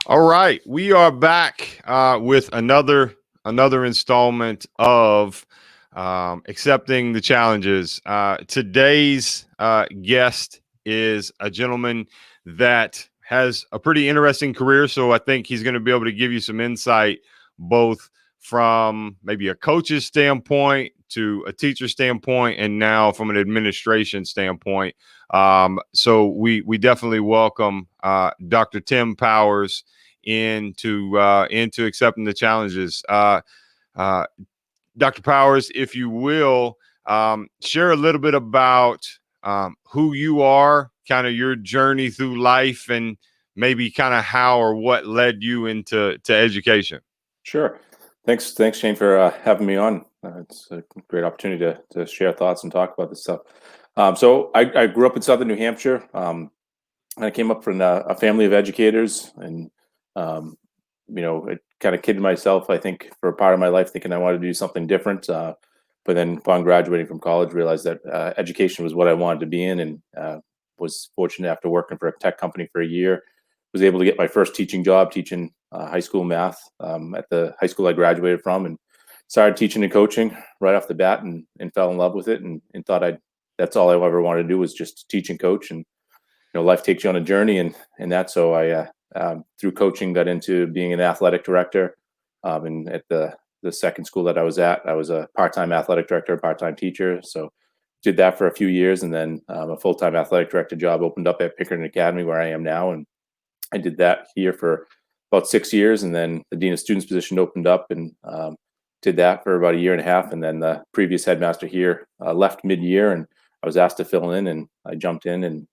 All right, we are back with another installment of accepting the challenges. Today's guest is a gentleman that has a pretty interesting career, so I think he's going to be able to give you some insight, both from maybe a coach's standpoint to a teacher standpoint, and now from an administration standpoint. So we definitely welcome Dr. Tim Powers into accepting the challenges. Uh, Dr. Powers, if you will, share a little bit about who you are, kind of your journey through life, and maybe kind of how or what led you into education. Sure. Thanks, Shane, for having me on. It's a great opportunity to share thoughts and talk about this stuff. So I grew up in southern New Hampshire. I came up from a family of educators, and I kind of kidded myself, I think, for a part of my life, thinking I wanted to do something different. But then, upon graduating from college, realized that education was what I wanted to be in, and was fortunate after working for a tech company for a year, was able to get my first teaching job teaching high school math at the high school I graduated from, and started teaching and coaching right off the bat, and fell in love with it, and thought that's all I ever wanted to do was just teach and coach. And life takes you on a journey, and that. So I through coaching got into being an athletic director. And at the second school that I was at, I was a part-time athletic director, part-time teacher. So did that for a few years, and then a full-time athletic director job opened up at Pinkerton Academy, where I am now, and I did that here for about 6 years, and then the dean of students position opened up, and did that for about a year and a half, and then the previous headmaster here left mid-year, and I was asked to fill in, and I jumped in, and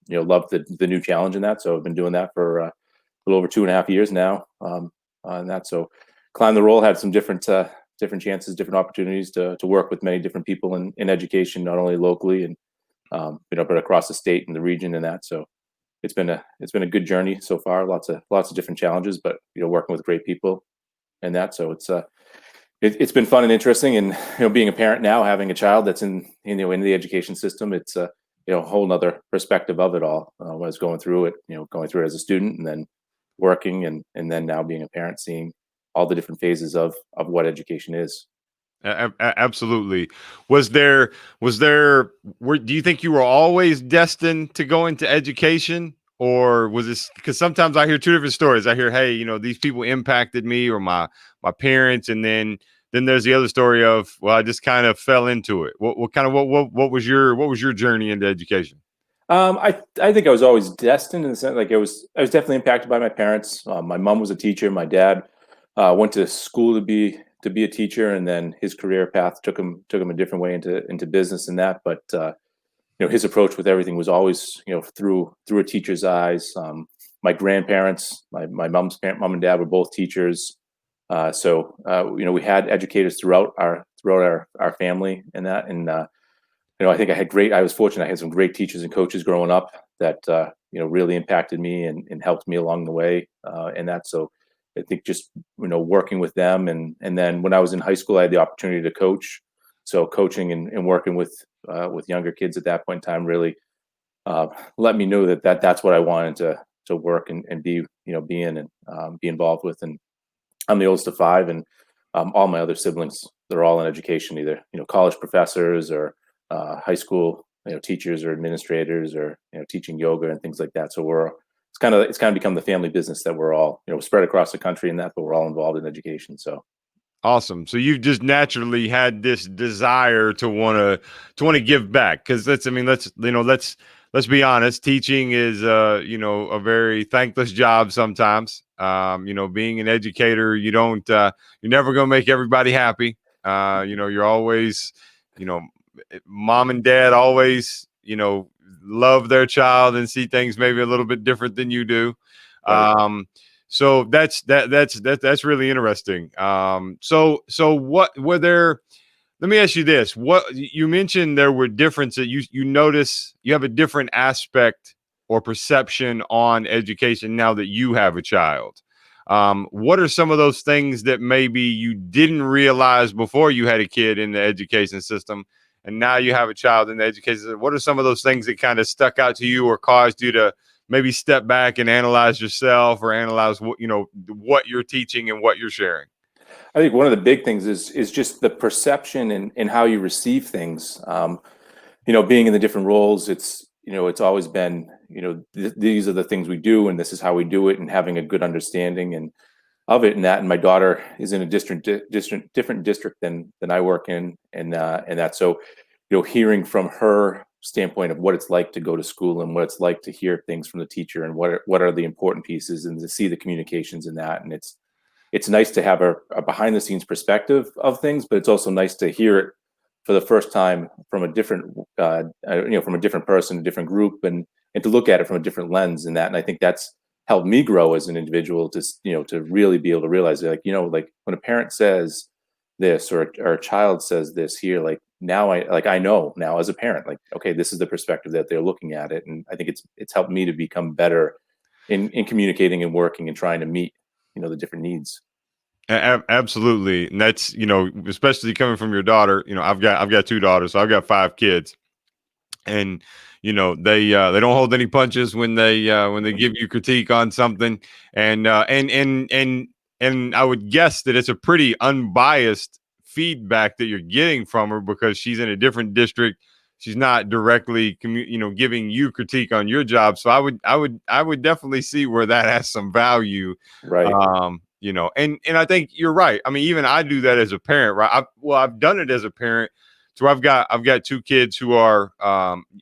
loved the new challenge in that. So I've been doing that for a little over 2.5 years now, on that. So climbed the role, had some different chances, different opportunities to work with many different people in education, not only locally and but across the state and the region and that. So it's been a good journey so far. Lots of different challenges, but working with great people and that. So it's been fun and interesting. And being a parent now, having a child that's in the education system, it's a whole nother perspective of it all. When I was going through it, going through it as a student, and then working, and then now being a parent, seeing all the different phases of what education is. Absolutely. Was there do you think you were always destined to go into education, or was this, because sometimes I hear two different stories. I hear, hey, these people impacted me, or my parents, and then there's the other story of, well, I just kind of fell into it. What was your journey into education? I think I was always destined, in the sense, like I was definitely impacted by my parents. My mom was a teacher. My dad went to school to be a teacher, and then his career path took him a different way into business and that. But his approach with everything was always through a teacher's eyes. My grandparents, my mom and dad were both teachers. So we had educators throughout our family and that. And I think I was fortunate. I had some great teachers and coaches growing up that really impacted me and helped me along the way, and that. So I think just working with them, and then when I was in high school, I had the opportunity to coach. So coaching and working with younger kids at that point in time really let me know that's what I wanted to work and be in, and be involved with. And I'm the oldest of five, and all my other siblings, they're all in education, either college professors or high school teachers or administrators, or teaching yoga and things like that. So it's kind of become the family business that we're all spread across the country in that, but we're all involved in education. So Awesome. So you've just naturally had this desire to want to give back, because let's be honest. Teaching is a very thankless job sometimes. Being an educator, you're never gonna make everybody happy. You're always, you know, mom and dad always love their child and see things maybe a little bit different than you do. right. So that's really interesting. So what were there? Let me ask you this: what you mentioned, there were differences. You notice you have a different aspect or perception on education now that you have a child. What are some of those things that maybe you didn't realize before you had a kid in the education system, and now you have a child in the education system? What are some of those things that kind of stuck out to you or caused you to maybe step back and analyze yourself or analyze what you're teaching and what you're sharing? I think one of the big things is just the perception and how you receive things. Being in the different roles, it's always been, these are the things we do, and this is how we do it, and having a good understanding and of it and that. And my daughter is in a different district than I work in, and that. So, hearing from her standpoint of what it's like to go to school and what it's like to hear things from the teacher and what are the important pieces, and to see the communications in that. And it's nice to have a behind the scenes perspective of things, but it's also nice to hear it for the first time from a different, from a different person, a different group, and to look at it from a different lens and that. And I think that's helped me grow as an individual to really be able to realize, like, like when a parent says this, or a child says this here, like now I know now as a parent, like, okay, this is the perspective that they're looking at it. And I think it's helped me to become better in communicating and working and trying to meet, the different needs. Absolutely. And that's, especially coming from your daughter, I've got two daughters, so I've got five kids. And they don't hold any punches when they give you critique on something. And I would guess that it's a pretty unbiased feedback that you're getting from her, because she's in a different district. She's not directly giving you critique on your job. So I would definitely see where that has some value. Right. And I think you're right. I mean, even I do that as a parent, right? I've done it as a parent. So I've got two kids who are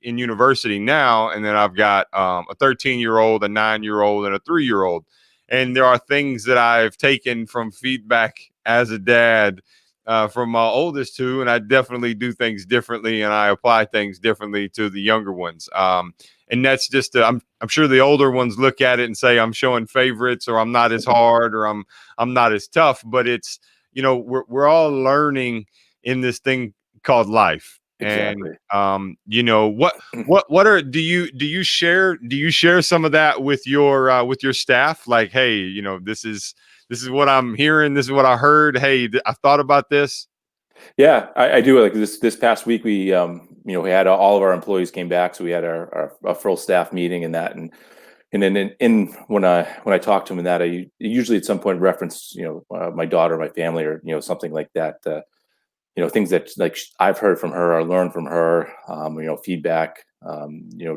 in university now, and then I've got a 13-year-old, a 9-year-old, and a 3-year-old. And there are things that I've taken from feedback as a dad from my oldest two, and I definitely do things differently, and I apply things differently to the younger ones. And that's just I'm sure the older ones look at it and say I'm showing favorites, or I'm not as hard, or I'm not as tough. But it's we're all learning in this thing called life. And Exactly. what are do you share some of that with your staff, like, hey, this is what I'm hearing, this is what I heard, hey, I thought about this? Yeah, I do. Like this past week, we had all of our employees came back, so we had our full staff meeting and that, and then when I talk to them and that, I usually at some point reference, my daughter, my family, or something like that. Things that, like, I've heard from her or learned from her, feedback,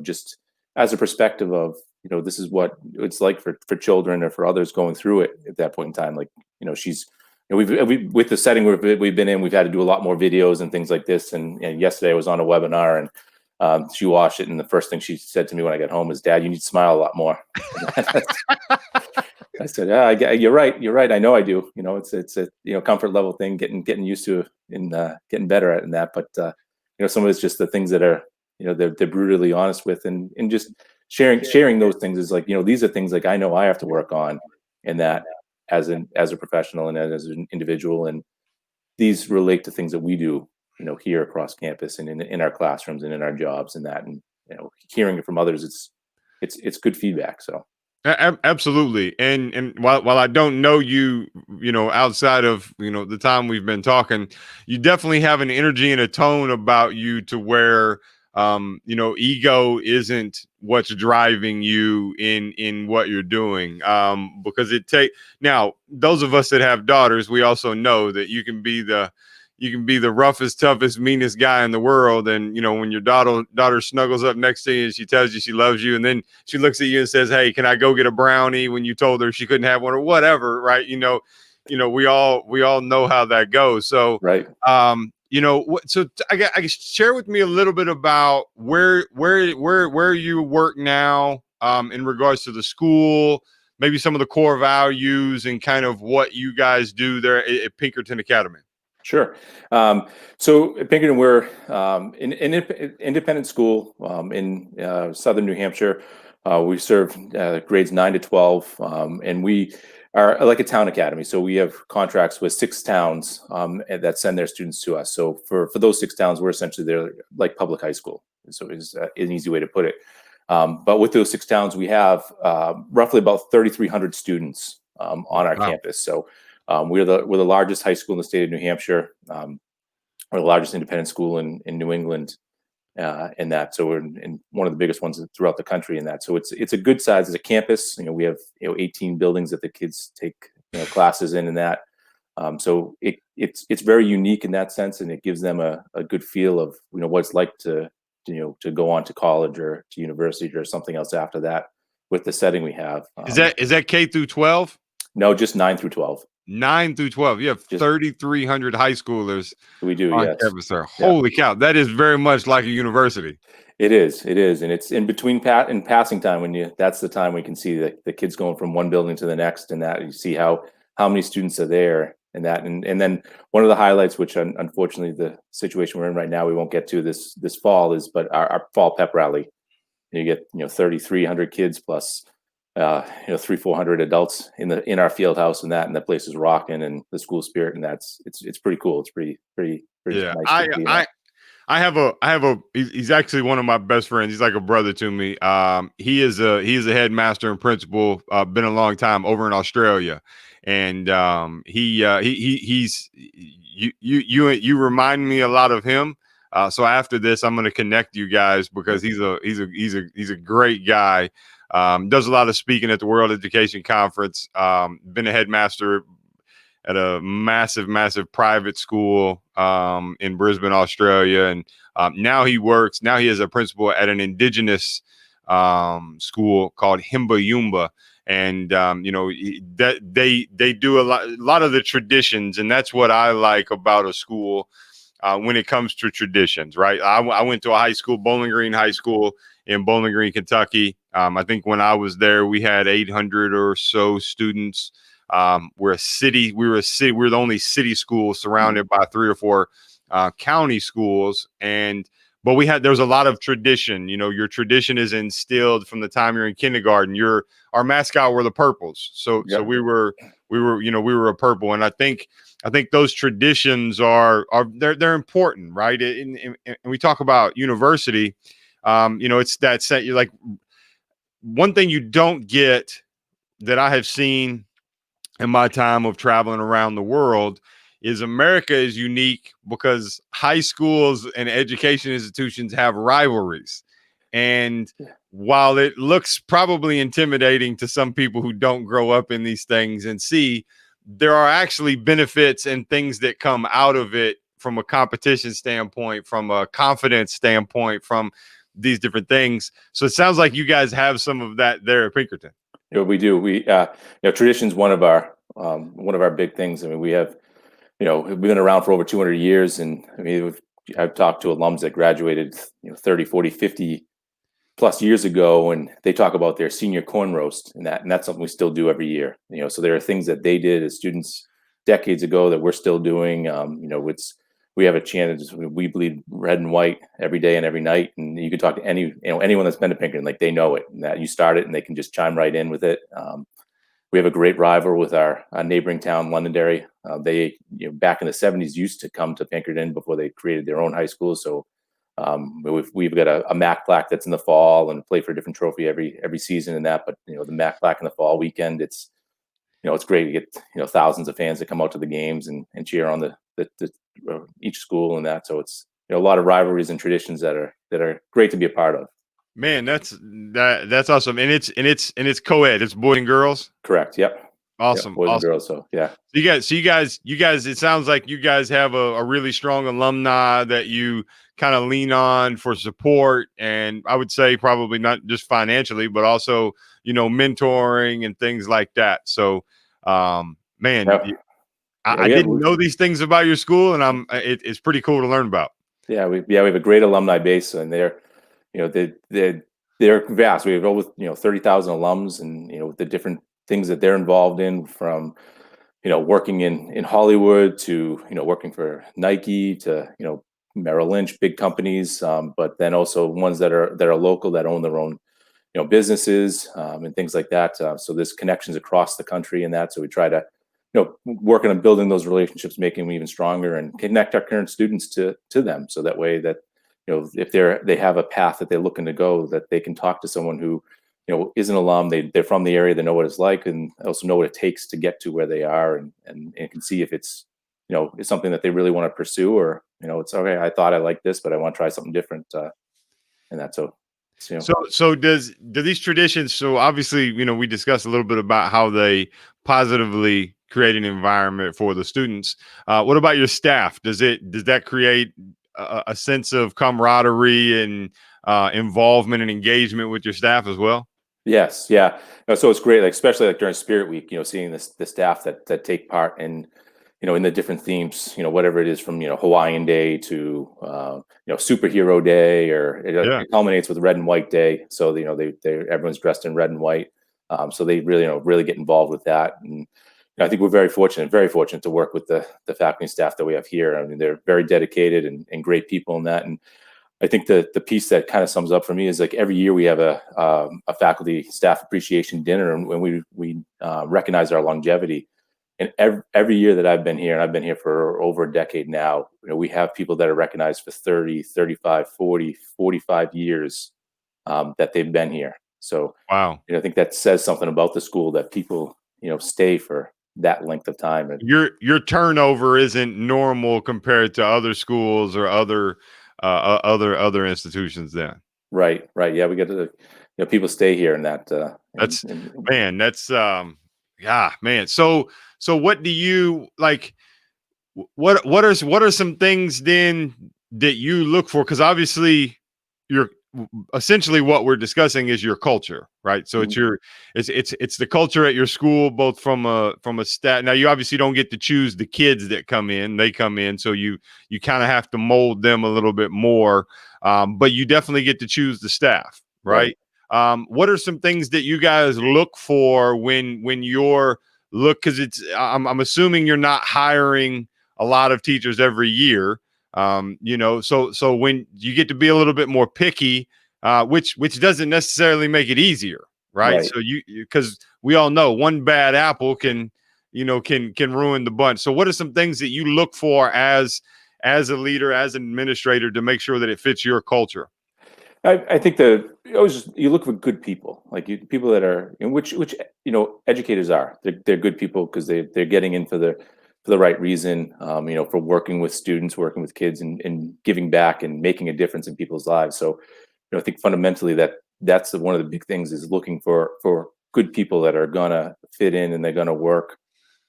just as a perspective of, this is what it's like for children or for others going through it at that point in time. Like, she's, with the setting we've been in, we've had to do a lot more videos and things like this. And yesterday I was on a webinar, and she watched it, and the first thing she said to me when I got home was, "Dad, you need to smile a lot more." I said, "Yeah, you're right. You're right. I know I do. It's a comfort level thing, getting used to, and getting better at it and that. But some of it's just the things that are, they're brutally honest with, and just sharing those things is like, these are things like I know I have to work on, and that as a professional and as an individual, and these relate to things that we do, here across campus and in our classrooms and in our jobs and that, and hearing it from others, it's good feedback. So. Absolutely. And while I don't know you, outside of the time we've been talking, you definitely have an energy and a tone about you to where ego isn't what's driving you in what you're doing. Because now, those of us that have daughters, we also know that you can be the roughest, toughest, meanest guy in the world. And, when your daughter snuggles up next to you and she tells you she loves you, and then she looks at you and says, "Hey, can I go get a brownie?" when you told her she couldn't have one, or whatever, right? We all know how that goes. So, Right. I guess share with me a little bit about where you work now, in regards to the school, maybe some of the core values, and kind of what you guys do there at Pinkerton Academy. Sure. So at Pinkerton, we're an independent school in southern New Hampshire. We serve grades 9 to 12, and we are like a town academy. So we have contracts with 6 towns that send their students to us. So for those 6 towns, we're essentially they're like public high school. So is an easy way to put it. But with those 6 towns, we have roughly about 3,300 students on our Wow. campus. So we're the largest high school in the state of New Hampshire. We're the largest independent school in New England. in that. So we're in one of the biggest ones throughout the country in that. So it's a good size as a campus. We have 18 buildings that the kids take classes in that. So it's very unique in that sense, and it gives them a good feel of what it's like to go on to college or to university or something else after that with the setting we have. Is that K through 12? No, just 9 through 12. 9 through 12. You have Just 3,300 high schoolers we do, on yes. campus there. Yeah. Holy cow. That is very much like a university. It is, and it's in between in passing time that's the time we can see the kids going from one building to the next, and that you see how many students are there, and that, and then one of the highlights, which unfortunately the situation we're in right now we won't get to this fall, is but our fall pep rally. You get 3,300 kids plus 300-400 adults in our field house, and the place is rocking, and the school spirit, and it's pretty cool. It's pretty Yeah. nice to see that. I have a he's actually one of my best friends. He's like a brother to me. He is a headmaster and principal, been a long time over in Australia. And he's you remind me a lot of him. So after this, I'm going to connect you guys because he's a great guy. Does a lot of speaking at the World Education Conference. Been a headmaster at a massive private school in Brisbane, Australia. And now he is a principal at an indigenous school called Himba Yumba. And, that they do a lot of the traditions. And that's what I like about a school when it comes to traditions, right? I went to a high school, Bowling Green High School in Bowling Green, Kentucky. I think when I was there, we had 800 or so students. We're the only city school surrounded by 3 or 4 county schools. But there was a lot of tradition. Your tradition is instilled from the time you're in kindergarten. Our mascot were the purples. So we were a purple. And I think those traditions they're important, right? And we talk about university. It's that set. You're like, one thing you don't get that I have seen in my time of traveling around the world is America is unique because high schools and education institutions have rivalries. And while it looks probably intimidating to some people who don't grow up in these things and see, there are actually benefits and things that come out of it from a competition standpoint, from a confidence standpoint, from these different things. So it sounds like you guys have some of that there at Pinkerton. We do. Tradition is one of our big things. I mean, we have, we've been around for over 200 years, and I mean, I've talked to alums that graduated, 30, 40, 50 plus years ago, and they talk about their senior corn roast, and that's something we still do every year. So there are things that they did as students decades ago that we're still doing. We have a chant. We bleed red and white every day and every night. And you can talk to anyone that's been to Pinkerton, like they know it, and that you start it and they can just chime right in with it. We have a great rival with our neighboring town, Londonderry. They, back in the 70s, used to come to Pinkerton before they created their own high school. So we've got a MAC plaque that's in the fall and play for a different trophy every season in that. But the MAC plaque in the fall weekend, it's great to get thousands of fans that come out to the games and cheer on the each school and that. So it's a lot of rivalries and traditions that are great to be a part of. Man, that's awesome. And it's co-ed. It's boys and girls. Correct. Yep. Awesome. Yep, boys awesome. and girls. So yeah. You guys. It sounds like you guys have a really strong alumni that you kind of lean on for support, and I would say probably not just financially, but also mentoring and things like that. So, man. Yep. I didn't know these things about your school, and it's pretty cool to learn about. Yeah, we have a great alumni base, and they're vast. We have over 30,000 alums, and the different things that they're involved in, from working in Hollywood to working for Nike to Merrill Lynch, big companies, but then also ones that are local, that own their own businesses and things like that. So there's connections across the country in that. So we try to working on building those relationships, making them even stronger, and connect our current students to them. So that way that, if they have a path that they're looking to go, that they can talk to someone who, is an alum, they're from the area, they know what it's like, and also know what it takes to get to where they are, and can see if it's, it's something that they really want to pursue, or, it's okay, I thought I liked this, but I want to try something different. and that's so. So do these traditions? So obviously, we discussed a little bit about how they positively create an environment for the students. What about your staff? Does that create a sense of camaraderie and involvement and engagement with your staff as well? Yes, yeah. No, so it's great, like especially like during Spirit Week, seeing the staff that take part in, in the different themes, whatever it is from Hawaiian Day to Superhero Day, or Yeah. it culminates with Red and White Day. So they everyone's dressed in red and white, so they really really get involved with that. And I think we're very fortunate to work with the faculty and staff that we have here. I mean, they're very dedicated and great people in that. And I think the piece that kind of sums up for me is like every year we have a faculty staff appreciation dinner, and when we recognize our longevity. And every year that I've been here, and I've been here for over a decade now, we have people that are recognized for 30, 35, 40, 45 years that they've been here. So, Wow. I think that says something about the school, that people, stay for that length of time. And Your turnover isn't normal compared to other schools or other institutions. Then right. Yeah, we get to, people stay here and that, that's man. That's yeah, man. So what do you like? What are some things then that you look for? Because obviously, you're essentially what we're discussing is your culture, right? So it's Mhm. your it's the culture at your school, both from a stat. Now you obviously don't get to choose the kids that come in; they come in, so you kind of have to mold them a little bit more. But you definitely get to choose the staff, Right. right? What are some things that you guys look for when you're look? Because I'm assuming you're not hiring a lot of teachers every year. So when you get to be a little bit more picky, which doesn't necessarily make it easier, right? Right. So you because we all know one bad apple can ruin the bunch. So what are some things that you look for as a leader, as an administrator, to make sure that it fits your culture? I think that you always you look for good people, like people that are, which educators are. They're good people because they're getting in for the right reason. For working with students, working with kids, and giving back and making a difference in people's lives. So, I think fundamentally that's one of the big things, is looking for good people that are gonna fit in, and they're gonna work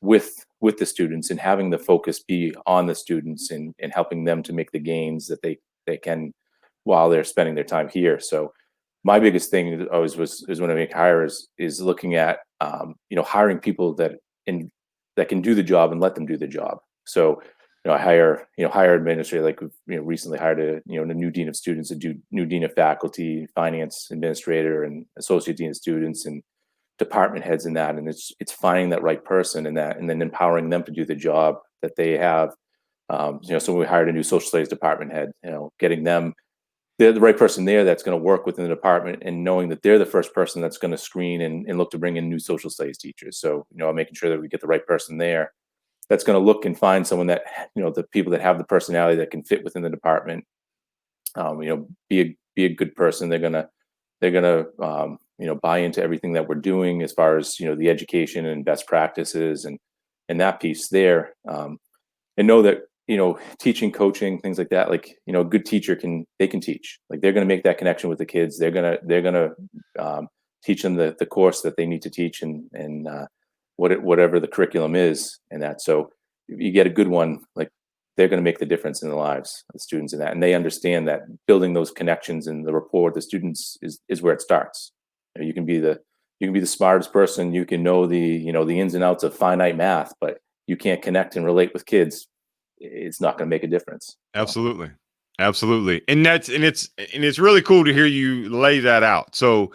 with the students, and having the focus be on the students, and helping them to make the gains that they can while they're spending their time here. So my biggest thing always is when I make hires is looking at hiring people that can do the job and let them do the job. So I hire administrator, like we've recently hired a new dean of students, new dean of faculty, finance administrator, and associate dean of students, and department heads in that. And it's finding that right person in that, and then empowering them to do the job that they have. So we hired a new social studies department head, getting them, they're the right person there that's going to work within the department, and knowing that they're the first person that's going to screen and look to bring in new social studies teachers. So, making sure that we get the right person there that's going to look and find someone that, the people that have the personality that can fit within the department, be a good person. They're gonna buy into everything that we're doing as far as, the education and best practices, and that piece there. And know that, teaching, coaching, things like that, like, a good teacher can teach, like they're going to make that connection with the kids. They're going to teach them the course that they need to teach, and whatever the curriculum is, and that. So you get a good one, like they're going to make the difference in the lives of the students in that, and they understand that building those connections and the rapport with the students is where it starts. You can be the smartest person, you can know the ins and outs of finite math, but you can't connect and relate with kids, it's not going to make a difference. So, Absolutely. Absolutely. And it's really cool to hear you lay that out. So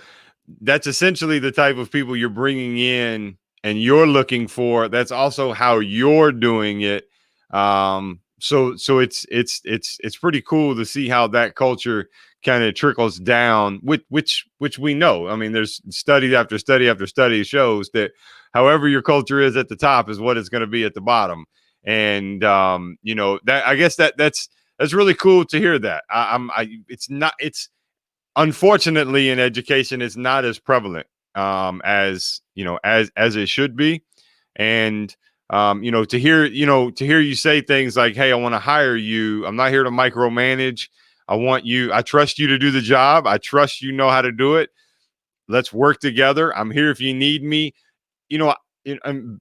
that's essentially the type of people you're bringing in and you're looking for. That's also how you're doing it. So it's pretty cool to see how that culture kind of trickles down, which we know. I mean, there's study after study after study shows that however your culture is at the top is what it's going to be at the bottom. And that, I guess that's really cool to hear that. It's unfortunately in education it's not as prevalent as as it should be. And to hear you say things like, hey, I want to hire you, I'm not here to micromanage, I trust you to do the job. I trust you know how to do it. Let's work together. I'm here if you need me. You know,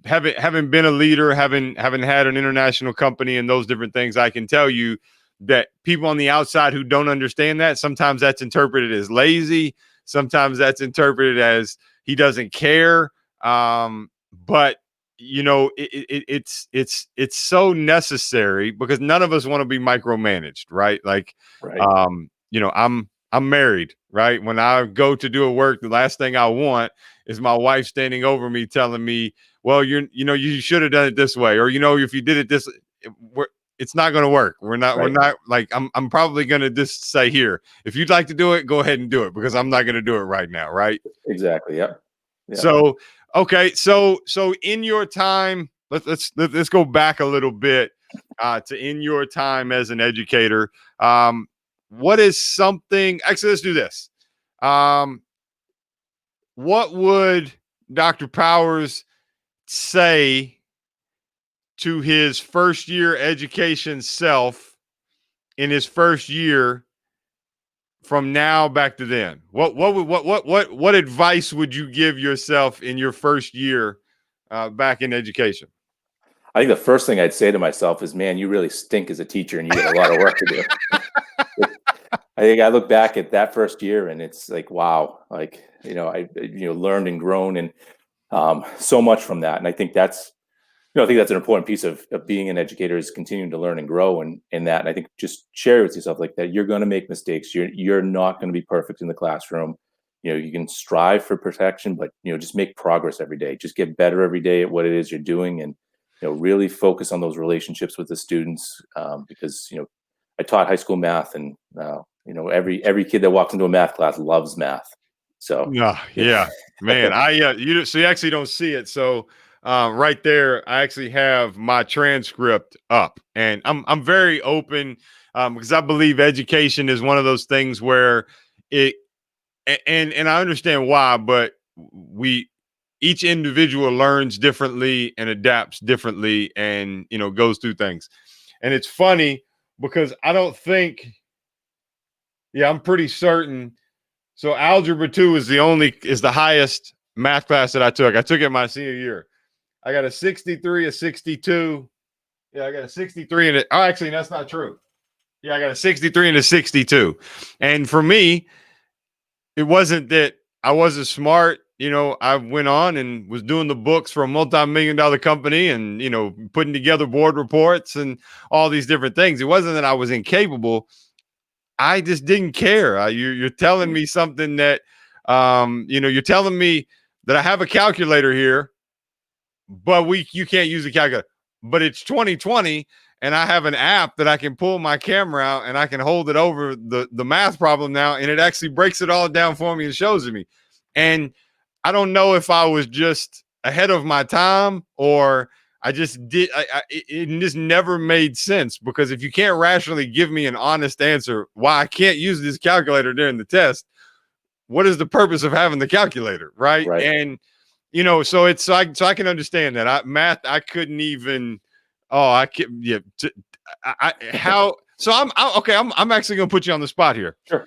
having been a leader, having had an international company and those different things, I can tell you that people on the outside who don't understand that, sometimes that's interpreted as lazy, sometimes that's interpreted as he doesn't care. But it's so necessary because none of us want to be micromanaged, right? Like, Right. I'm married, right? When I go to do a work, the last thing I want is my wife standing over me telling me, well, you should have done it this way, or if you did it this, it's not going to work. We're Right. not like I'm probably going to just say, here, if you'd like to do it, go ahead and do it, because I'm not going to do it right now, right? Exactly. Yep. Yeah. So okay, so in your time, let's go back a little bit to in your time as an educator. What is something? Actually, let's do this. What would Dr. Powers say to his first year education self in his first year from now back to then? What advice would you give yourself in your first year back in education? I think the first thing I'd say to myself is, man, you really stink as a teacher and you got a lot of work to do. I think I look back at that first year and it's like, wow, like, I learned and grown and so much from that. And I think that's an important piece of being an educator, is continuing to learn and grow and that. And I think just share with yourself like that. You're going to make mistakes. You're not going to be perfect in the classroom. You can strive for perfection, but just make progress every day. Just get better every day at what it is you're doing, and really focus on those relationships with the students. Because I taught high school math, and every kid that walks into a math class loves math. So yeah, man, so you actually don't see it. So right there, I actually have my transcript up, and I'm very open because I believe education is one of those things where it and I understand why, but each individual learns differently and adapts differently, and goes through things. And it's funny because I don't think, I'm pretty certain. So algebra 2 is the highest math class that I took. I took it my senior year. I got a 63, a 62. Yeah, I got a 63 and actually that's not true. Yeah, I got a 63 and a 62. And for me, it wasn't that I wasn't smart. I went on and was doing the books for a multi-million-dollar company and, putting together board reports and all these different things. It wasn't that I was incapable. I just didn't care. You're telling me something that, you're telling me that I have a calculator here, but you can't use a calculator. But it's 2020, and I have an app that I can pull my camera out and I can hold it over the math problem now, and it actually breaks it all down for me and shows it me. And I don't know if I was just ahead of my time or I just did. It just never made sense, because if you can't rationally give me an honest answer why I can't use this calculator during the test, what is the purpose of having the calculator, right? right. And so I can understand that. Math, I couldn't even. Oh, I can. Yeah. How? So okay. I'm actually going to put you on the spot here. Sure.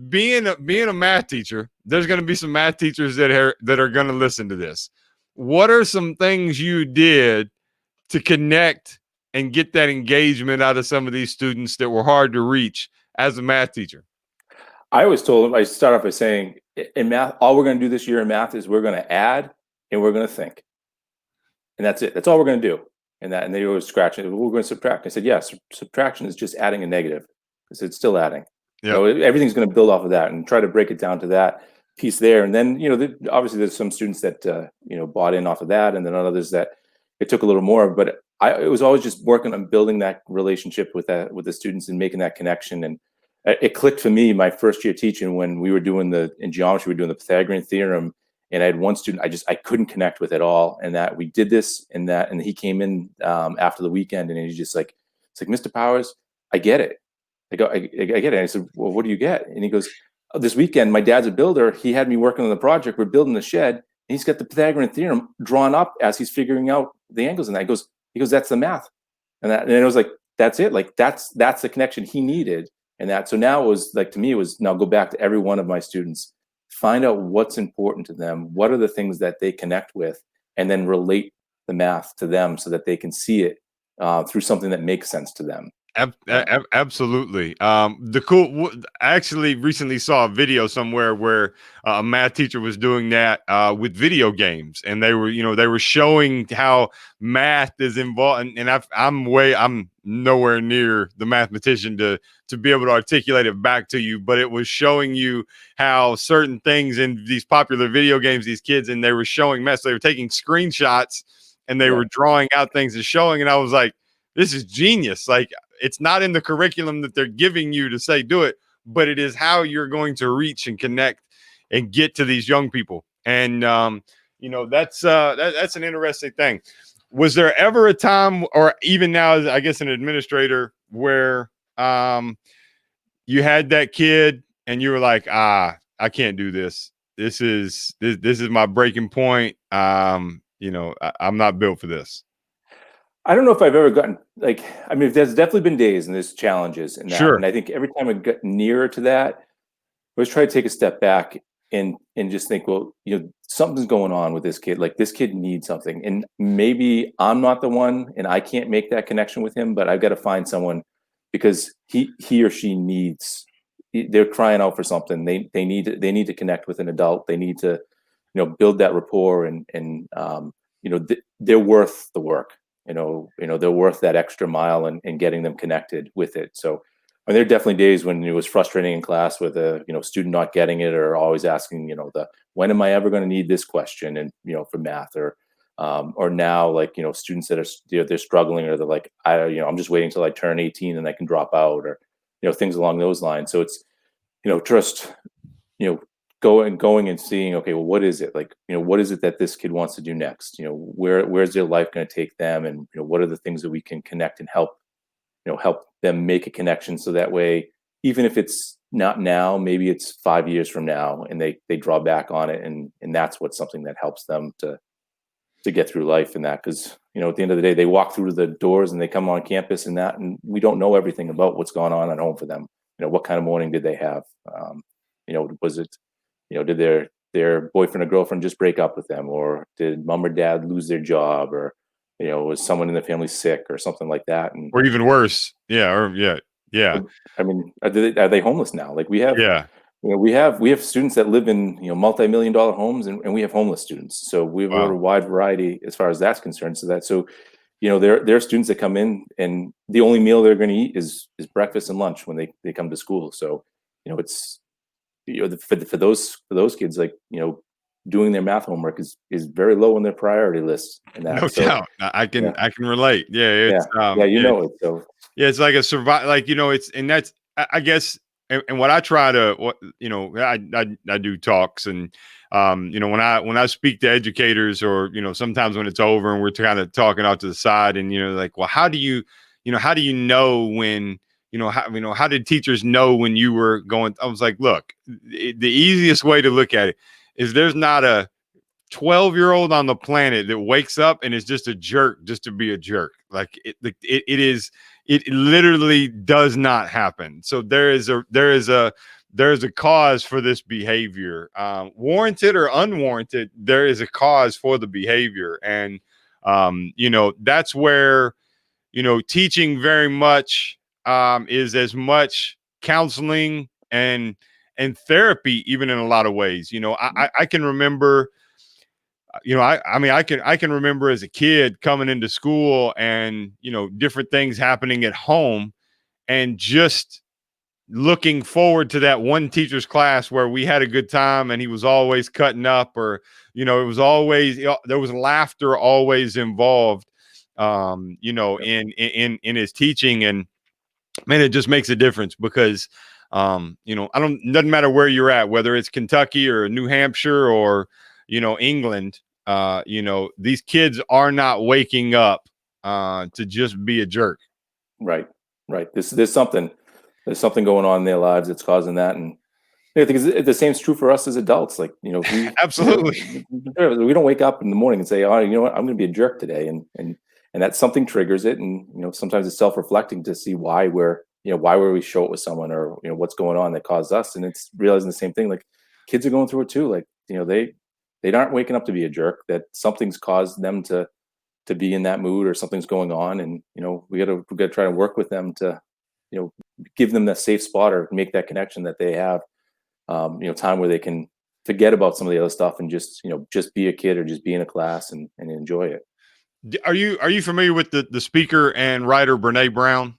Being a math teacher, there's going to be some math teachers that are going to listen to this. What are some things you did to connect and get that engagement out of some of these students that were hard to reach as a math teacher? I always told them, I start off by saying, in math, all we're going to do this year in math is we're going to add and we're going to think. And that's it. That's all we're going to do. And they always scratch it. We're going to subtract. I said, yes, subtraction is just adding a negative. I said, it's still adding. Yep. Everything's going to build off of that, and try to break it down to that piece there. And then, obviously there's some students that, bought in off of that, and then others that it took a little more, but it was always just working on building that relationship with the students and making that connection. And it clicked for me my first year teaching when we were doing in geometry, we were doing the Pythagorean theorem. And I had one student I couldn't connect with at all. And that we did this and that, and he came in after the weekend, and he's just like, it's like, Mr. Powers, I get it. I go, I get it. And I said, well, what do you get? And he goes, oh, this weekend, my dad's a builder. He had me working on the project. We're building the shed, and he's got the Pythagorean theorem drawn up as he's figuring out the angles. And that he goes, that's the math. And it was like, that's it. Like that's the connection he needed and that. So now it was like, to me, it was now go back to every one of my students, find out what's important to them, what are the things that they connect with, and then relate the math to them so that they can see it through something that makes sense to them. Absolutely. I actually recently saw a video somewhere where a math teacher was doing that with video games, and they were showing how math is involved. And I'm nowhere near the mathematician to be able to articulate it back to you, but it was showing you how certain things in these popular video games, these kids, and they were showing math. So they were taking screenshots and they Yeah. were drawing out things and showing, and I was like, this is genius. Like, it's not in the curriculum that they're giving you to say do it, but it is how you're going to reach and connect and get to these young people. And that's an interesting thing. Was there ever a time, or even now, as I guess an administrator, where you had that kid and you were like, I can't do this. This is my breaking point. I'm not built for this. I don't know if I've ever gotten like, I mean, there's definitely been days and there's challenges in that. Sure. And I think every time I get nearer to that, I always try to take a step back and just think, well, something's going on with this kid. Like, this kid needs something. And maybe I'm not the one and I can't make that connection with him, but I've got to find someone, because he or she needs, they're crying out for something. They need to connect with an adult. They need to, build that rapport, and they're worth the work. They're worth that extra mile and getting them connected with it. So, and there are definitely days when it was frustrating in class with a student not getting it, or always asking when am I ever going to need this question, and for math, or now, like, students that are they're struggling, or they're like, I'm just waiting till I turn 18 and I can drop out, or things along those lines. So it's just going and seeing, okay, well, what is it, like, what is it that this kid wants to do next? Where's their life going to take them, and what are the things that we can connect and help them make a connection, so that way, even if it's not now, maybe it's 5 years from now, and they draw back on it, and that's what's something that helps them to get through life. And that, because at the end of the day, they walk through the doors and they come on campus, and we don't know everything about what's going on at home for them. What kind of morning did they have? Was it, did their boyfriend or girlfriend just break up with them, or did mom or dad lose their job, or was someone in the family sick, or something like that? And Or even worse. Yeah. I mean, are they homeless now? Like, we have, Yeah. we have students that live in multi-million-dollar homes, and we have homeless students. So we have a Wow. wide variety as far as that's concerned. So there are students that come in, and the only meal they're going to eat is breakfast and lunch when they come to school. So it's for those kids, like, doing their math homework is very low on their priority list. And that, No so doubt. I yeah, can relate. Yeah, yeah, it's yeah, it. So yeah, it's like a survive, like, it's, and that's, I guess, and what I try to, I do talks, and when I speak to educators, or sometimes when it's over and we're kind of talking out to the side, and like, well, how do you know when, how did teachers know when you were going? I was like, look, the easiest way to look at it is, there's not a 12-year-old on the planet that wakes up and is just a jerk just to be a jerk. Like, it literally does not happen. So there is a cause for this behavior, warranted or unwarranted. There is a cause for the behavior. And that's where teaching very much is as much counseling and therapy, even in a lot of ways. I can remember, I can remember as a kid coming into school, and different things happening at home, and just looking forward to that one teacher's class where we had a good time, and he was always cutting up, or it was always, there was laughter always involved, in his teaching. And man, it just makes a difference, because doesn't matter where you're at, whether it's Kentucky or New Hampshire or England. These kids are not waking up to just be a jerk. right, there's something going on in their lives that's causing that. And I think the same is true for us as adults. Like, if Absolutely. we don't wake up in the morning and say, oh, you know what, I'm going to be a jerk today, and that something triggers it. And sometimes it's self-reflecting to see why we're why were we show it with someone, or what's going on that caused us? And it's realizing the same thing. Like, kids are going through it too. Like, they aren't waking up to be a jerk. That something's caused them to be in that mood, or something's going on, and we gotta try to work with them to you know give them that safe spot, or make that connection that they have time where they can forget about some of the other stuff, and just be a kid, or just be in a class, and enjoy it. Are you familiar with the speaker and writer Brene Brown?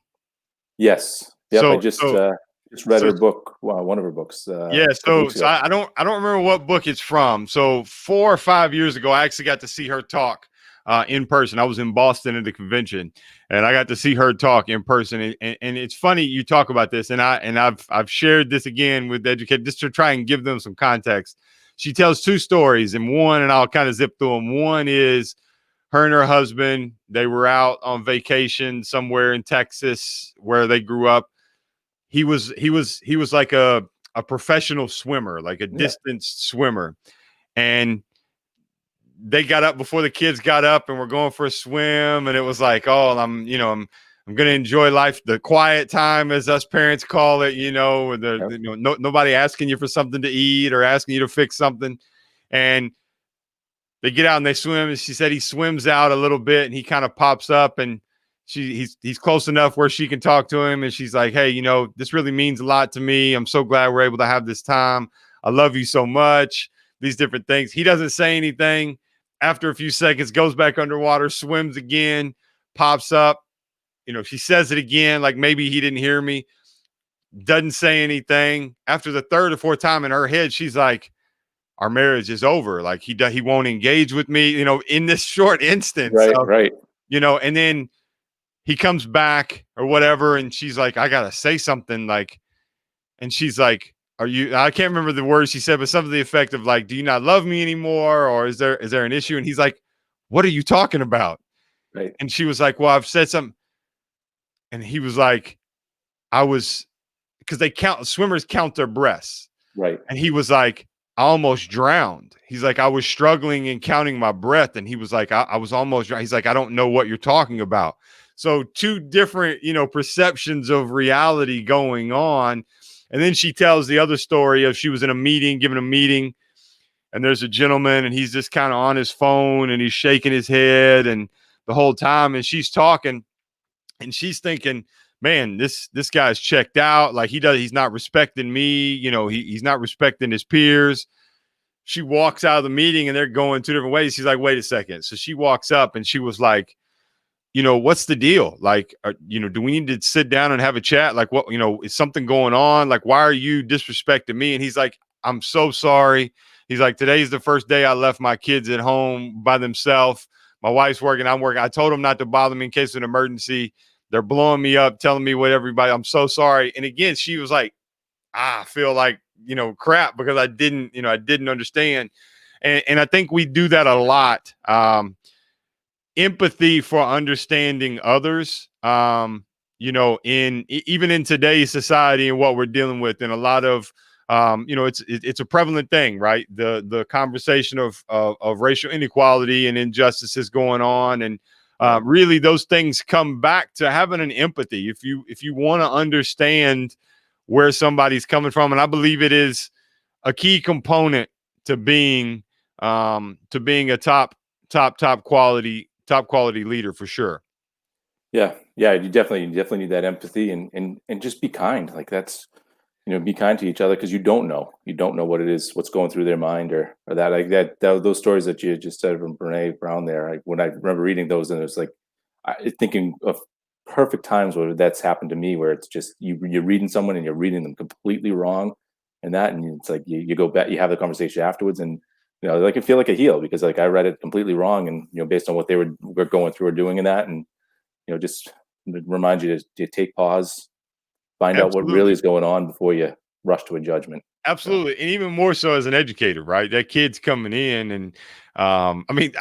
Yes. Yep. I So just so just read so her book, one of her books, yeah, a couple so weeks so ago. I don't remember what book it's from. So 4 or 5 years ago, I actually got to see her talk in person. I was in Boston at the convention, and I got to see her talk in person. And it's funny you talk about this, and I've shared this again with educators just to try and give them some context. She tells two stories, and I'll kind of zip through them. One is her and her husband. They were out on vacation somewhere in Texas where they grew up. He was like a professional swimmer, like a Yeah. distance swimmer. And they got up before the kids got up and we're going for a swim. And it was like, oh, I'm going to enjoy life, the quiet time, as us parents call it, Yep. nobody asking you for something to eat or asking you to fix something. And they get out and they swim. And she said he swims out a little bit and he kind of pops up, and he's close enough where she can talk to him. And she's like, hey, this really means a lot to me. I'm so glad we're able to have this time. I love you so much. These different things. He doesn't say anything. After a few seconds, goes back underwater, swims again, pops up. She says it again, like maybe he didn't hear me. Doesn't say anything. After the third or fourth time, in her head, she's like, our marriage is over. Like he won't engage with me, in this short instance Right. of, Right. and then he comes back or whatever. And she's like, I got to say something. Like, and she's like, I can't remember the words she said, but something to the effect of like, do you not love me anymore? Or is there an issue? And he's like, what are you talking about? Right. And she was like, well, I've said something. And he was like, because swimmers count their breaths. Right. And he was like, I almost drowned. He's like, I was struggling and counting my breath. And he was like, I was almost drowned. He's like, I don't know what you're talking about. So two different, perceptions of reality going on. And then she tells the other story of she was in a meeting, giving a meeting, and there's a gentleman and he's just kind of on his phone and he's shaking his head and the whole time. And she's talking and she's thinking, man, this guy's checked out. Like he's not respecting me. He's not respecting his peers. She walks out of the meeting and they're going two different ways. She's like, wait a second. So she walks up and she was like, what's the deal? Like, do we need to sit down and have a chat? Like, what, is something going on? Like, why are you disrespecting me? And he's like, I'm so sorry. He's like, today's the first day I left my kids at home by themselves. My wife's working, I'm working. I told them not to bother me in case of an emergency. They're blowing me up, telling me what everybody, I'm so sorry. And again, she was like, I feel like, crap because I didn't understand. And I think we do that a lot. Empathy for understanding others, even in today's society and what we're dealing with, and a lot of, it's a prevalent thing, right? The conversation of racial inequality and injustices going on, and Right. really those things come back to having an empathy. If you want to understand where somebody's coming from, and I believe it is a key component to being a top quality leader for sure. Yeah. Yeah. You definitely need that empathy, and just be kind. Like, that's be kind to each other, because you don't know what it is, what's going through their mind, or that, like those stories that you just said from Brene Brown there. Like, when I remember reading those, and it was like, thinking of perfect times where that's happened to me, where it's just you're reading someone and you're reading them completely wrong, and it's like you go back, you have the conversation afterwards, and like, I feel like a heel, because like I read it completely wrong, and based on what they were going through or doing in that, and just remind you to take pause, find out what really Absolutely. is going on before you rush to a judgment. So Absolutely. And even more so as an educator, right? That kid's coming in. And I mean,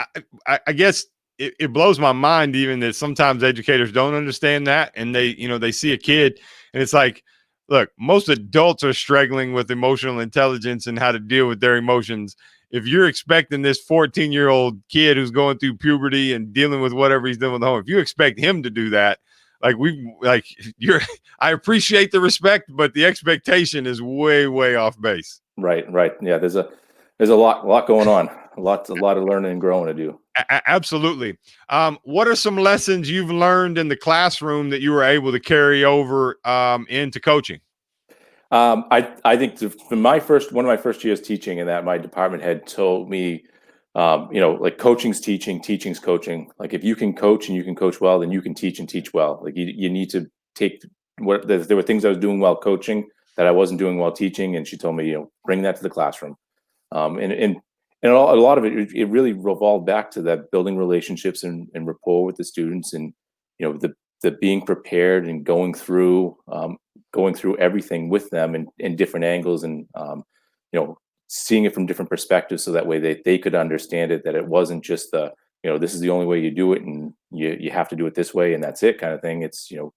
I guess it blows my mind even that sometimes educators don't understand that. And they see a kid and it's like, look, most adults are struggling with emotional intelligence and how to deal with their emotions. If you're expecting this 14-year-old kid who's going through puberty and dealing with whatever he's doing at home, if you expect him to do that, like you're. I appreciate the respect, but the expectation is way off base. Right, right. Yeah, there's a lot going on. A lot of learning and growing to do. Absolutely. What are some lessons you've learned in the classroom that you were able to carry over into coaching? I think for one of my first years teaching, and that my department head told me, like coaching's teaching, teaching's coaching. Like if you can coach and you can coach well, then you can teach and teach well. Like you need to take there were things I was doing well coaching that I wasn't doing well teaching, and she told me, bring that to the classroom. And a lot of it really revolved back to that building relationships and rapport with the students, and the being prepared and going through everything with them in different angles, and seeing it from different perspectives, so that way they could understand it, that it wasn't just this is the only way you do it, and you have to do it this way, and that's it kind of thing. It's you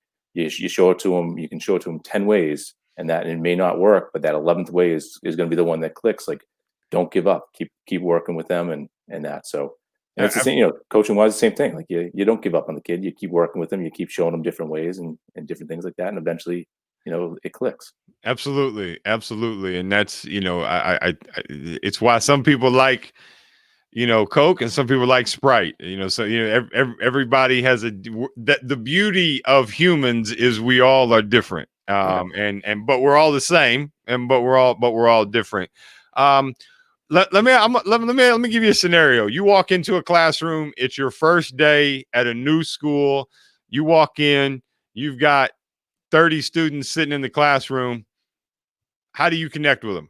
show it to them. You can show it to them 10 ways, and that it may not work, but that 11th way is going to be the one that clicks. Like, don't give up. Keep working with them, and that. So, and it's the same. Coaching wise, the same thing. Like you don't give up on the kid. You keep working with them. You keep showing them different ways and different things like that, and eventually, it clicks. Absolutely, and that's it's why some people like Coke and some people like Sprite. So everybody has the beauty of humans is we all are different. And but we're all the same, but we're all different. Let me give you a scenario. You walk into a classroom, it's your first day at a new school. You walk in, you've got 30 students sitting in the classroom. How do you connect with them?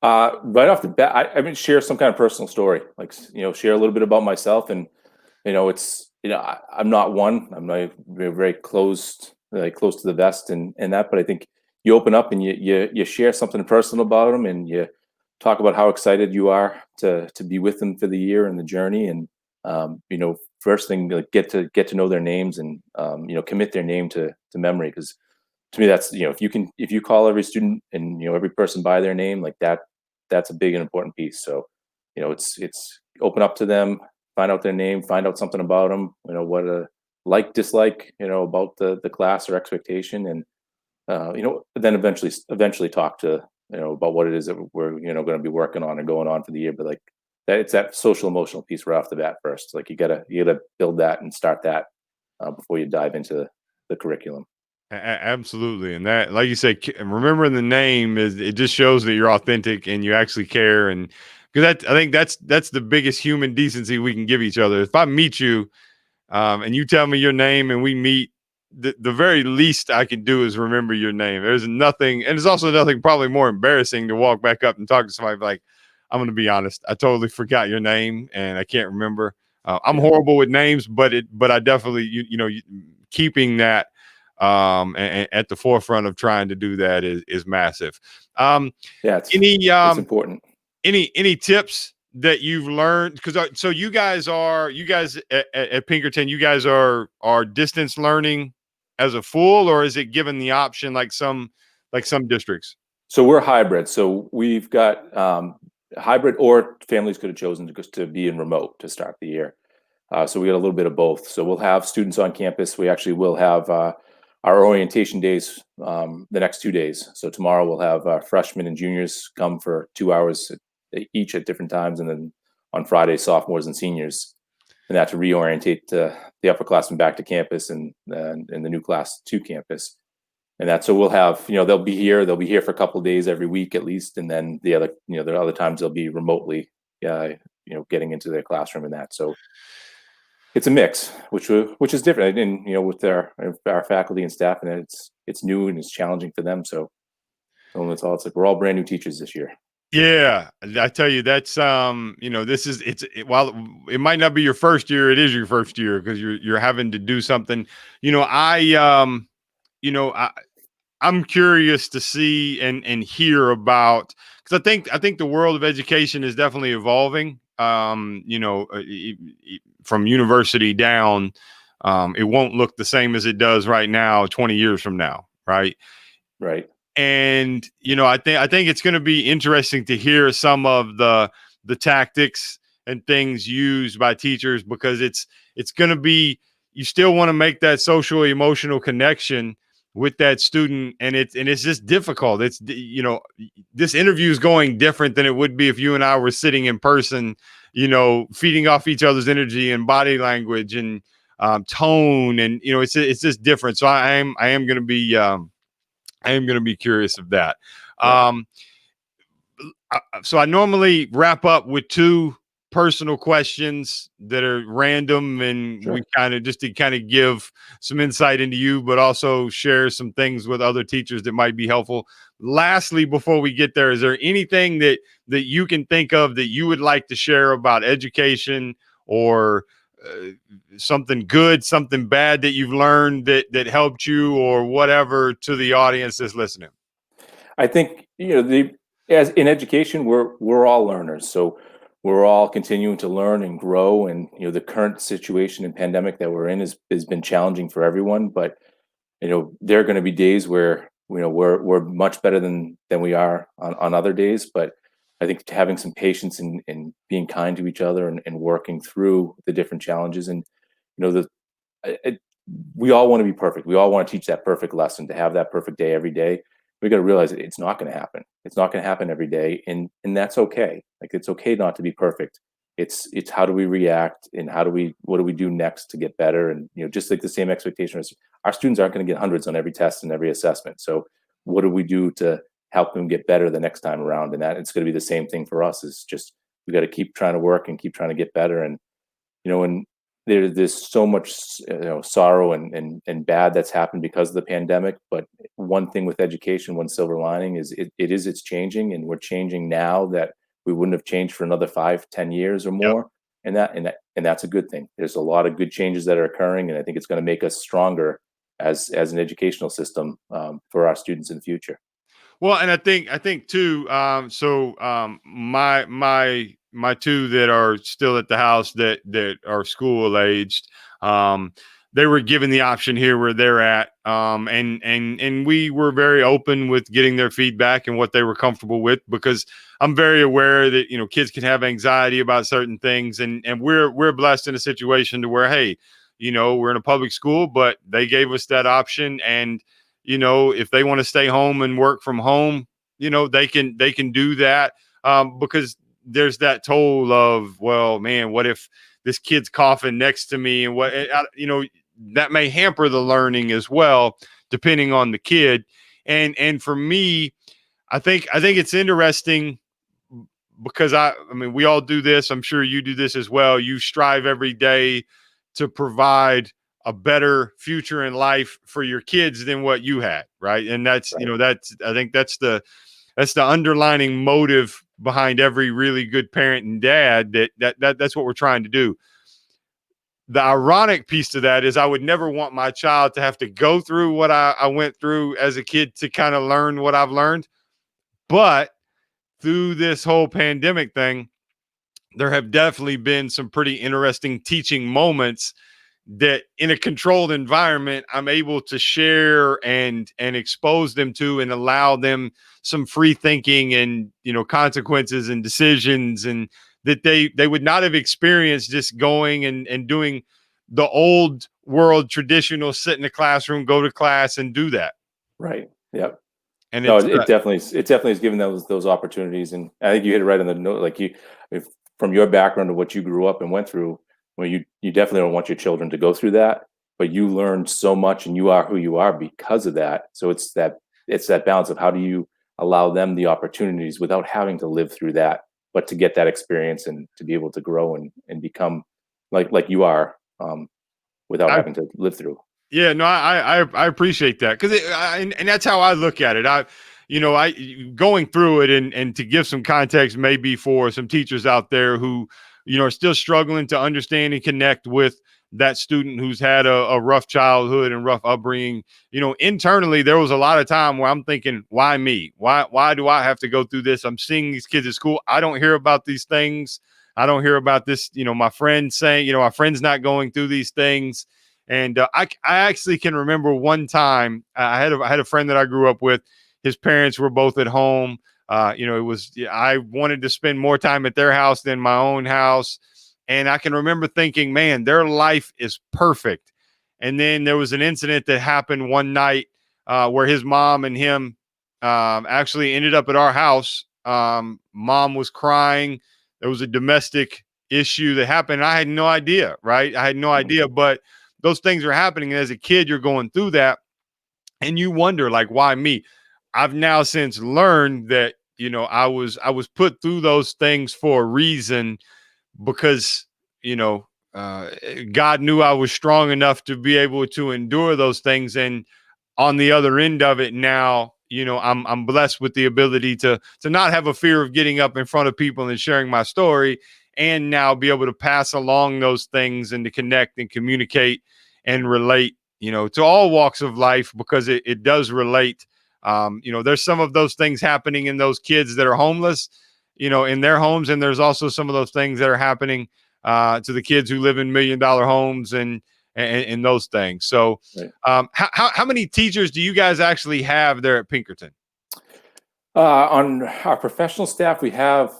Right off the bat, I mean, share some kind of personal story, like, share a little bit about myself. And, I'm not one, I'm not very closed, like close to the vest and that, but I think you open up and you share something personal about them, and you talk about how excited you are to be with them for the year and the journey. And, first thing, like get to know their names, and, commit their name to memory. Cause to me, that's, if you call every student and, every person by their name, like that's a big and important piece. So, it's open up to them, find out their name, find out something about them, what a dislike, about the class or expectation. And, then eventually talk to, about what it is that we're, going to be working on and going on for the year. But like that, it's that social emotional piece right off the bat first. Like you gotta build that and start that before you dive into the curriculum. Absolutely, and that, like you said, remembering the name it just shows that you're authentic and you actually care. And because I think that's the biggest human decency we can give each other. If I meet you, and you tell me your name and we meet, the very least I can do is remember your name. There's nothing, and there's also nothing probably more embarrassing to walk back up and talk to somebody like, I'm going to be honest, I totally forgot your name and I can't remember. I'm horrible with names, but I definitely keeping that and at the forefront of trying to do that is massive. It's important. Any tips that you've learned? Because so you guys at Pinkerton, you guys are distance learning as a full, or is it given the option like some districts? So we're hybrid. So we've got hybrid, or families could have chosen to be in remote to start the year. So we got a little bit of both. So we'll have students on campus. We actually will have our orientation days the next 2 days. So tomorrow we'll have freshmen and juniors come for 2 hours each at different times, and then on Friday, sophomores and seniors, and that to reorientate the upperclassmen back to campus, and the new class to campus. And that, so we'll have, they'll be here for a couple of days every week at least, and then the other times they'll be remotely, getting into their classroom and that. So it's a mix, which is different, and with our faculty and staff, and it's new and it's challenging for them. So it's like we're all brand new teachers this year. Yeah, I tell you, that's this is while it might not be your first year, it is your first year because you're having to do something. I'm curious to see and hear about, because I think the world of education is definitely evolving. From university down, it won't look the same as it does right now 20 years from now, right? Right. And I think it's going to be interesting to hear some of the tactics and things used by teachers, because it's going to be you still want to make that social emotional connection with that student, and it's just difficult. It's, this interview is going different than it would be if you and I were sitting in person, feeding off each other's energy and body language and tone, and it's just different. So I am going to be curious of that. Yeah, um so I normally wrap up with two personal questions that are random, and we sure. kind of just to kind of give some insight into you, but also share some things with other teachers that might be helpful. Lastly, before we get there, is there anything that you can think of that you would like to share about education, or uh, something good, something bad that you've learned that helped you, or whatever, to the audience that's listening? I think the as in education, we're all learners, so we're all continuing to learn and grow. And the current situation and pandemic that we're in has been challenging for everyone. But there are going to be days where we're much better than we are on other days. But I think having some patience and being kind to each other and working through the different challenges, and the it, we all want to be perfect. We all want to teach that perfect lesson, to have that perfect day every day. We got to realize it's not going to happen. It's not going to happen every day, and that's okay. Like, it's okay not to be perfect. It's how do we react, and what do we do next to get better? And just like the same expectation is, our students aren't going to get hundreds on every test and every assessment. So what do we do to help them get better the next time around? And that it's going to be the same thing for us. Is just, we got to keep trying to work and keep trying to get better. And and there's so much sorrow and bad that's happened because of the pandemic. But one thing with education, one silver lining, is it's changing, and we're changing now that we wouldn't have changed for another 5-10 years or Yep. more. And that's a good thing. There's a lot of good changes that are occurring, and I think it's going to make us stronger as an educational system, for our students in the future. Well, and I think too. My two that are still at the house that are school aged, um, they were given the option here where they're at, and we were very open with getting their feedback and what they were comfortable with, because I'm very aware that kids can have anxiety about certain things, and we're blessed in a situation to where, hey, we're in a public school, but they gave us that option. And if they want to stay home and work from home, they can do that, because there's that toll of, well, man, what if this kid's coughing next to me, and that may hamper the learning as well, depending on the kid. And for me, I think it's interesting, because I mean, we all do this. I'm sure you do this as well. You strive every day to provide a better future in life for your kids than what you had, right? And Right. I think that's the underlining motive behind every really good parent and dad, that's what we're trying to do. The ironic piece to that is, I would never want my child to have to go through what I went through as a kid to kind of learn what I've learned. But through this whole pandemic thing, there have definitely been some pretty interesting teaching moments that, in a controlled environment, I'm able to share and expose them to, and allow them some free thinking and consequences and decisions, and that they would not have experienced just going and doing the old world traditional, sit in the classroom, go to class and do that. Right. Yep. And No, it's it definitely is giving those opportunities. And I think you hit it right on the note. Like, if from your background to what you grew up and went through, well, you definitely don't want your children to go through that, but you learned so much, and you are who you are because of that. So it's that balance of, how do you allow them the opportunities without having to live through that, but to get that experience and to be able to grow and become like you are, without I having to live through. Yeah, no, I appreciate that, because and that's how I look at it. I going through it, and to give some context, maybe for some teachers out there who are still struggling to understand and connect with that student who's had a rough childhood and rough upbringing. Internally, there was a lot of time where I'm thinking, why me? Why do I have to go through this? I'm seeing these kids at school. I don't hear about these things. I don't hear about this. My friends saying, my friend's not going through these things. And I actually can remember one time, I had a friend that I grew up with. His parents were both at home. It was, I wanted to spend more time at their house than my own house. And I can remember thinking, man, their life is perfect. And then there was an incident that happened one night where his mom and him actually ended up at our house. Mom was crying. There was a domestic issue that happened. I had no idea, right? I had no idea, but those things are happening. And as a kid, you're going through that and you wonder, like, why me? I've now since learned that, I was put through those things for a reason, because you know God knew I was strong enough to be able to endure those things. And on the other end of it now, I'm blessed with the ability to not have a fear of getting up in front of people and sharing my story, and now be able to pass along those things and to connect and communicate and relate, to all walks of life, because it does relate. There's some of those things happening in those kids that are homeless, in their homes, and there's also some of those things that are happening to the kids who live in $1 million homes and those things. So, Right. How many teachers do you guys actually have there at Pinkerton? On our professional staff, we have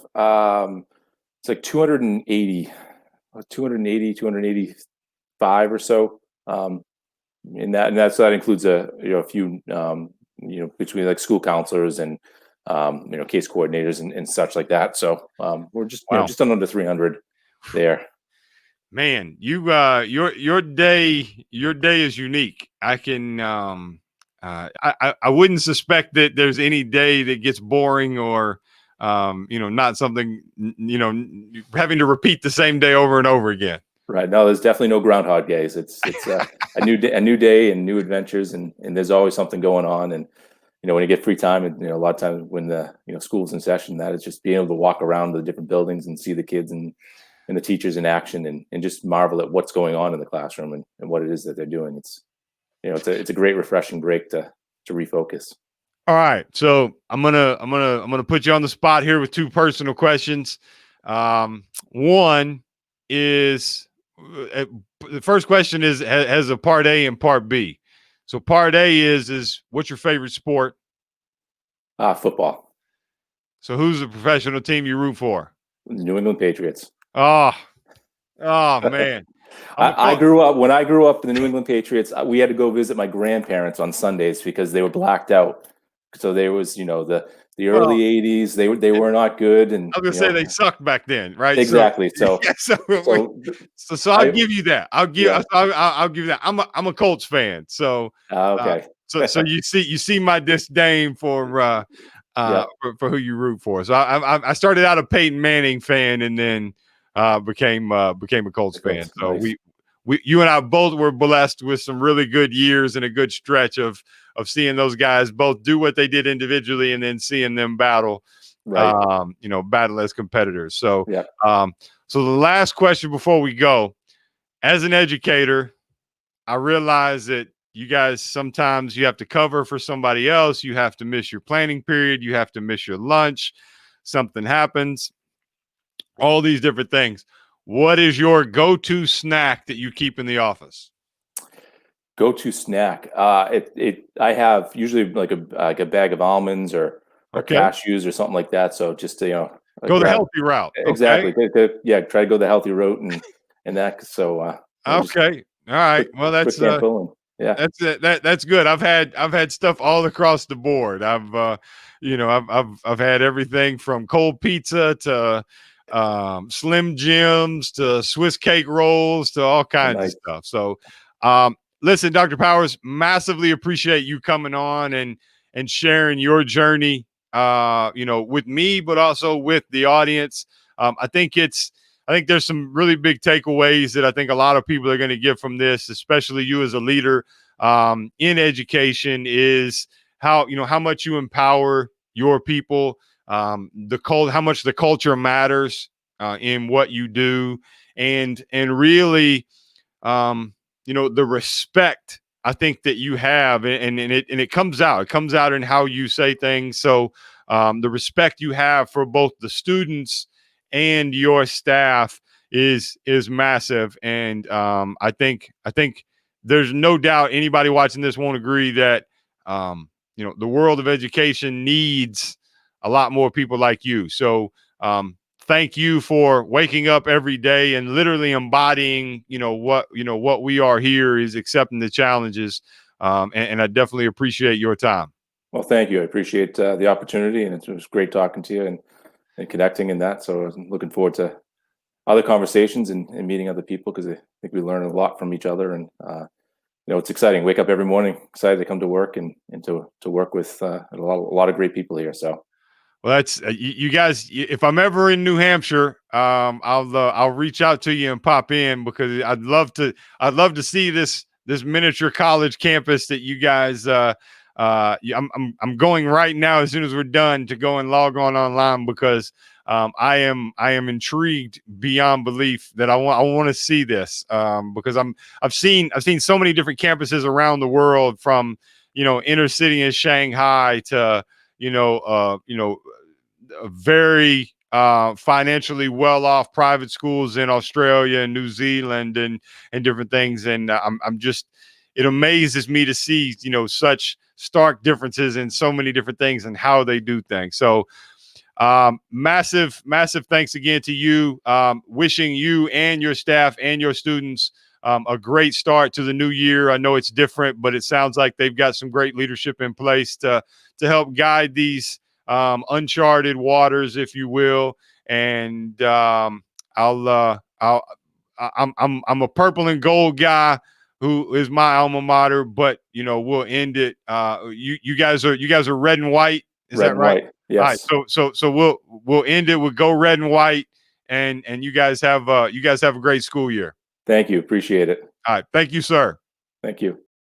it's like 285 or so. That includes a few between like school counselors and case coordinators and such like that. So we're just Wow. just under 300 there. Man, your day is unique. I can I wouldn't suspect that there's any day that gets boring or not something having to repeat the same day over and over again. Right. No, there's definitely no Groundhog Days. It's a new day and new adventures, and there's always something going on. And when you get free time, and a lot of times when the school's in session, that is just being able to walk around the different buildings and see the kids and the teachers in action, and just marvel at what's going on in the classroom and what it is that they're doing. It's a great refreshing break to refocus. All right, so I'm gonna put you on the spot here with two personal questions. One is the first question has a part A and part B. So part A is what's your favorite sport? Football. So who's the professional team you root for? The New England Patriots. Oh, oh man. I grew up when I grew up in the New England Patriots. We had to go visit my grandparents on Sundays because they were blacked out. So there was, the early '80s. They were not good, and I was gonna say they sucked back then, right? exactly. So, yeah, so I'll give you that. Yeah. I'll give you that. I'm a Colts fan, so Okay. so you see my disdain for Yeah. for who you root for. So I started out a Peyton Manning fan, and then became a Colts fan. So Nice. you and I both were blessed with some really good years and a good stretch of seeing those guys both do what they did individually, and then seeing them battle, Right. battle as competitors. So, Yeah. so the last question before we go, as an educator, I realize that you guys sometimes you have to cover for somebody else. You have to miss your planning period. You have to miss your lunch. Something happens. All these different things. What is your go-to snack that you keep in the office? Go-to snack. I have usually like a bag of almonds or Okay. cashews or something like that. So just to Go the grab healthy route. Okay. exactly. Yeah, try to go the healthy route and that. So just Okay. All right. Well, quick handful and yeah. that's it. That's good. I've had stuff all across the board. I've had everything from cold pizza to Slim Jims to Swiss cake rolls to all kinds of Nice. stuff. So, listen, Dr. Powers, massively appreciate you coming on and sharing your journey, with me, but also with the audience. I think there's some really big takeaways that I think a lot of people are going to get from this, especially you as a leader in education, is how much you empower your people, how much the culture matters in what you do, and really, the respect I think that you have, and it comes out. It comes out in how you say things. So the respect you have for both the students and your staff is massive. And I think there's no doubt anybody watching this won't agree that the world of education needs a lot more people like you. So thank you for waking up every day and literally embodying, what we are here is accepting the challenges. And I definitely appreciate your time. Well, thank you. I appreciate the opportunity, and it was great talking to you and connecting in that. So I'm looking forward to other conversations and meeting other people because I think we learn a lot from each other. And it's exciting. Wake up every morning, excited to come to work and to work with a lot of great people here. So Well, that's you guys. If I'm ever in New Hampshire, I'll reach out to you and pop in because I'd love to see this miniature college campus that you guys. I'm going right now as soon as we're done to go and log on online because I am intrigued beyond belief that I want to see this because I've seen so many different campuses around the world from inner city in Shanghai to very financially well-off private schools in Australia and New Zealand and different things. And I'm just it amazes me to see such stark differences in so many different things and how they do things. So massive thanks again to you. Wishing you and your staff and your students a great start to the new year. I know it's different, but it sounds like they've got some great leadership in place to help guide these uncharted waters, if you will. And I'm a purple and gold guy who is my alma mater, but we'll end it. You guys are red and white. Is red that and right? white, All right. yes. So we'll end it with go red and white, and you guys have a great school year. Thank you, appreciate it. All right. Thank you, sir. Thank you.